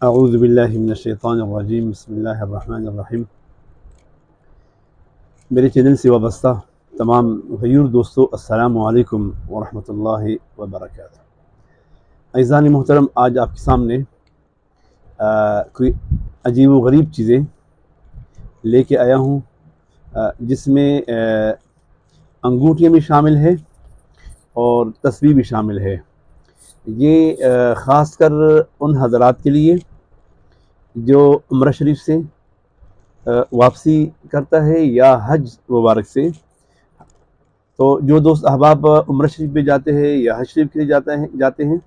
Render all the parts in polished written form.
अऊज़ु बिल्लाहि मिनश्शैतानिर्रजीम बिस्मिल्लाहिर्रहमानिर्रहीम। मेरे चैनल से वाबस्ता तमाम गयूर दोस्तों, अस्सलामु अलैकुम वरहमतुल्लाहि वबरकातुहू। अज़ीज़ान मोहतरम, आज आपके सामने कोई अजीब व गरीब चीज़ें लेके आया हूँ, जिसमें अंगूठियाँ भी शामिल है और तस्बीह भी शामिल है। ये ख़ास कर उन हज़रात के लिए जो उम्रा शरीफ से वापसी करता है या हज मुबारक से। तो जो दोस्त अहबाब उम्रा शरीफ पे जाते हैं या हज शरीफ के लिए जाते हैं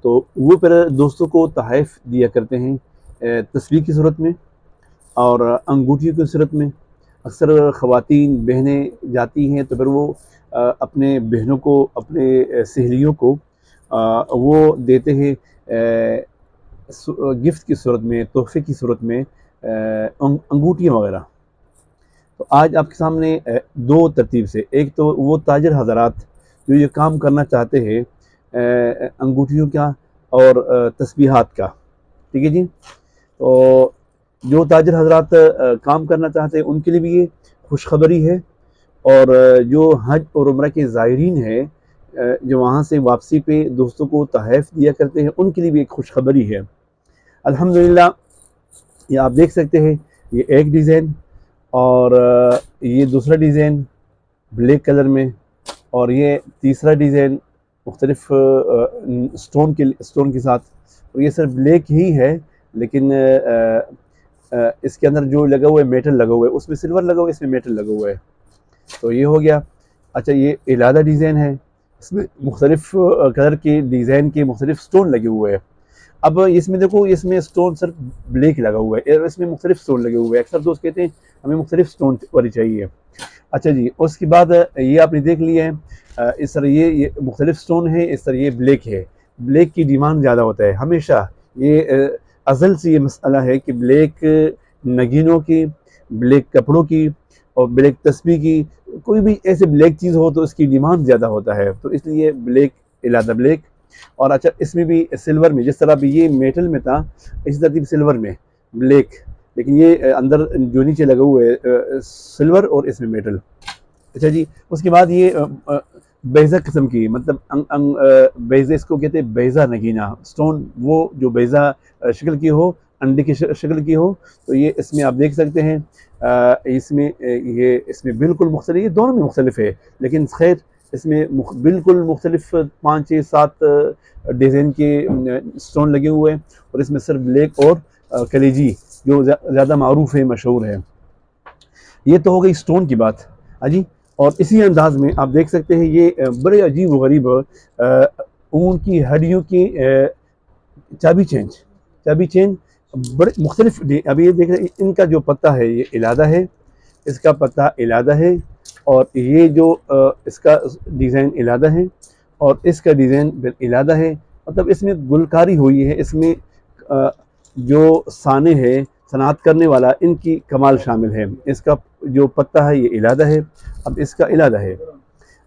तो वो फिर दोस्तों को तोहफ़े दिया करते हैं तस्बीह की सूरत में और अंगूठियों की सूरत में। अक्सर ख़वातीन बहनें जाती हैं तो फिर वो अपने बहनों को, अपने सहेलियों को वो देते हैं गिफ्ट की सूरत में, तोहफ़े की सूरत में अंगूठियाँ वगैरह। तो आज आपके सामने दो तरतीब से, एक तो वो ताजिर हज़रात जो ये काम करना चाहते हैं अंगूठियों का और तस्बीहात का, ठीक है जी। तो जो ताजिर हज़रात काम करना चाहते हैं उनके लिए भी ये खुशखबरी है, और जो हज और उम्रा के ज़ायरीन हैं जो वहाँ से वापसी पे दोस्तों को तोहफ़े दिया करते हैं, उनके लिए भी एक खुशखबरी है। अल्हम्दुलिल्लाह, ये आप देख सकते हैं, ये एक डिज़ाइन और ये दूसरा डिज़ाइन ब्लैक कलर में, और ये तीसरा डिज़ाइन मुख्तलिफ स्टोन के साथ। और ये सिर्फ ब्लैक ही है, लेकिन इसके अंदर जो लगा हुआ है मेटल लगा हुआ है, उसमें सिल्वर लगा हुआ है, इसमें मेटल लगा हुआ है। तो ये हो गया। अच्छा, ये इलादा डिज़ाइन है, इसमें मुख्तलिफ कलर के डिज़ाइन के मुख्तलिफ स्टोन लगे हुए हैं। अब इसमें देखो, इसमें स्टोन सिर्फ ब्लैक लगा हुआ है और इसमें मुख्तलिफ स्टोन लगे हुए हैं। अक्सर दोस्त कहते हैं हमें मुख्तलिफ स्टोन वाली चाहिए। अच्छा जी, उसके बाद ये आपने देख लिया है, इस तरह ये मुख्तलिफ स्टोन है, इस तरह ये ब्लैक है। ब्लैक की डिमांड ज़्यादा होता है हमेशा। ये अज़ल से ये मसला है कि ब्लैक नगीनों की, ब्लैक कपड़ों की और ब्लैक तस्बीह की, कोई भी ऐसे ब्लैक चीज़ हो तो इसकी डिमांड ज़्यादा होता है। तो इसलिए ब्लैक, इलादा ब्लैक। और अच्छा, इसमें भी सिल्वर में, जिस तरह भी ये मेटल में था, इसी तरह सिल्वर में ब्लैक, लेकिन ये अंदर जो नीचे लगा हुआ है सिल्वर और इसमें मेटल। अच्छा जी, उसके बाद ये बेज़ा किस्म की, मतलब बेज़ा इसको कहते हैं, बेज़ा नगीना स्टोन, वो जो बेज़ा शक्ल की हो, अंडे की शक्ल की हो। तो ये इसमें आप देख सकते हैं, इसमें बिल्कुल मुख्तलिफ, ये दोनों में मुख्तलिफ है, लेकिन खैर इसमें बिल्कुल मुख्तलिफ 5, 6, 7 डिज़ाइन के स्टोन लगे हुए हैं। और इसमें सिर्फ ब्लैक और कलेजी जो ज़्यादा मारूफ है, मशहूर है। ये तो हो गई स्टोन की बात। अजी, और इसी अंदाज में आप देख सकते हैं, ये बड़े अजीब व गरीब ऊन की हड्डियों की चाबी चेन बड़े मुख्तलिफ। अभी ये देख रहे हैं, इनका जो पत्ता है ये इलादा है, इसका पत्ता इलादा है, और ये जो इसका डिज़ाइन इलादा है और इसका डिज़ाइन इलादा है। मतलब इसमें गुलकारी हुई है, इसमें जो साने है, सनात करने वाला, इनकी कमाल शामिल है। इसका जो पत्ता है ये इलादा है, अब इसका इलादा है।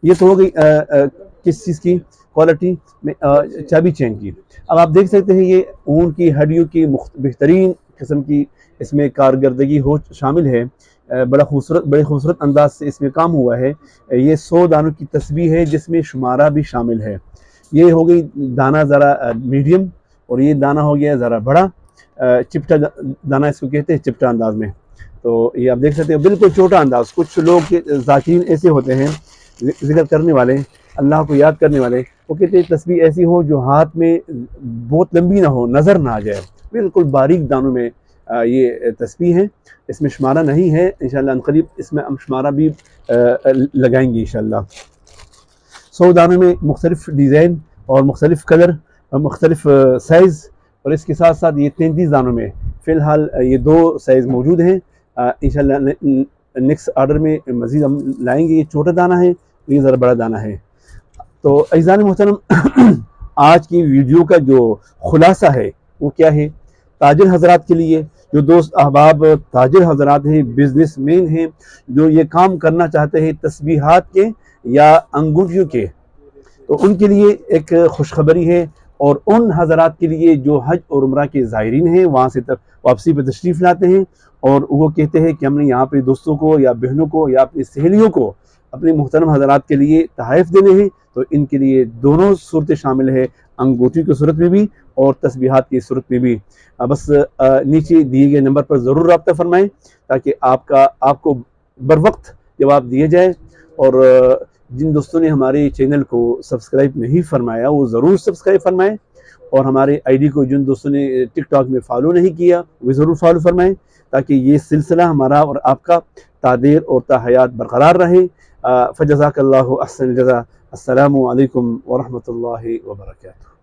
ये तो हो गई किस चीज़ की क्वालिटी में, चाबी चेन की। अब आप देख सकते हैं, ये ऊन की हड्डियों की बेहतरीन किस्म की इसमें कारकर्दगी हो शामिल है। बड़े खूबसूरत अंदाज से इसमें काम हुआ है। ये 100 दानों की तस्बीह है, जिसमें शुमारा भी शामिल है। ये हो गई दाना ज़रा मीडियम, और ये दाना हो गया ज़रा बड़ा, चिपटा दाना इसको कहते हैं, चिपटा अंदाज में। तो ये आप देख सकते हो, बिल्कुल छोटा अंदाज। कुछ लोग ज़ाकिरीन ऐसे होते हैं, जिक्र करने वाले, अल्लाह को याद करने वाले, वो कहते हैं तस्बीह ऐसी हो जो हाथ में बहुत लंबी ना हो, नज़र ना आ जाए, बिल्कुल बारीक दानों में ये तस्बीह है। इसमें शुमारा नहीं है, इंशाअल्लाह अनक़रीब इसमें हम शुमारा भी लगाएंगे इंशाअल्लाह। 100 दानों में मुख्तलिफ डिज़ाइन और मुख्तलिफ कलर और मुख्तलिफ साइज़, और इसके साथ साथ ये 33 दानों में फ़िलहाल ये 2 साइज़ मौजूद हैं। इंशाअल्लाह नेक्स्ट ऑर्डर में मज़ीद हम लाएंगे। ये छोटा दाना है, ये ज़रा बड़ा दाना है। तो अज़ीज़ान मोहतरम, आज की वीडियो का जो खुलासा है वो क्या है, ताजिर हज़रात के लिए, जो दोस्त अहबाब ताजिर हज़रात हैं, बिजनेसमैन हैं, जो ये काम करना चाहते हैं तस्बीहात के या अंगूठियों के, तो उनके लिए एक खुशखबरी है। और उन हज़रात के लिए जो हज और उम्रा के ज़ायरीन हैं, वहाँ से वापसी पर तशरीफ़ लाते हैं और वो कहते हैं कि हमने यहाँ पे दोस्तों को या बहनों को या अपनी सहेलियों को अपने मुहतरम हज़रात के लिए तहाइफ़ देने हैं, तो इनके लिए दोनों सूरतें शामिल है, अंगूठी की सूरत में भी और तस्बीहात की सूरत में भी। बस नीचे दिए गए नंबर पर ज़रूर रब्ता फरमाएँ ताकि आपको बर वक्त जवाब दिए जाए। और जिन दोस्तों ने हमारे चैनल को सब्सक्राइब नहीं फरमाया वो ज़रूर सब्सक्राइब फरमाएँ, और हमारे आईडी को जिन दोस्तों ने टिकटॉक में फॉलो नहीं किया वो ज़रूर फॉलो फरमाएँ ताकि ये सिलसिला हमारा और आपका तादेर और ताहयात बरकरार रहे। फ़जज़ाकल्लाहु अहसन जज़ा। अस्सलामु अलैकुम व रहमतुल्लाहि व बरकातुहू।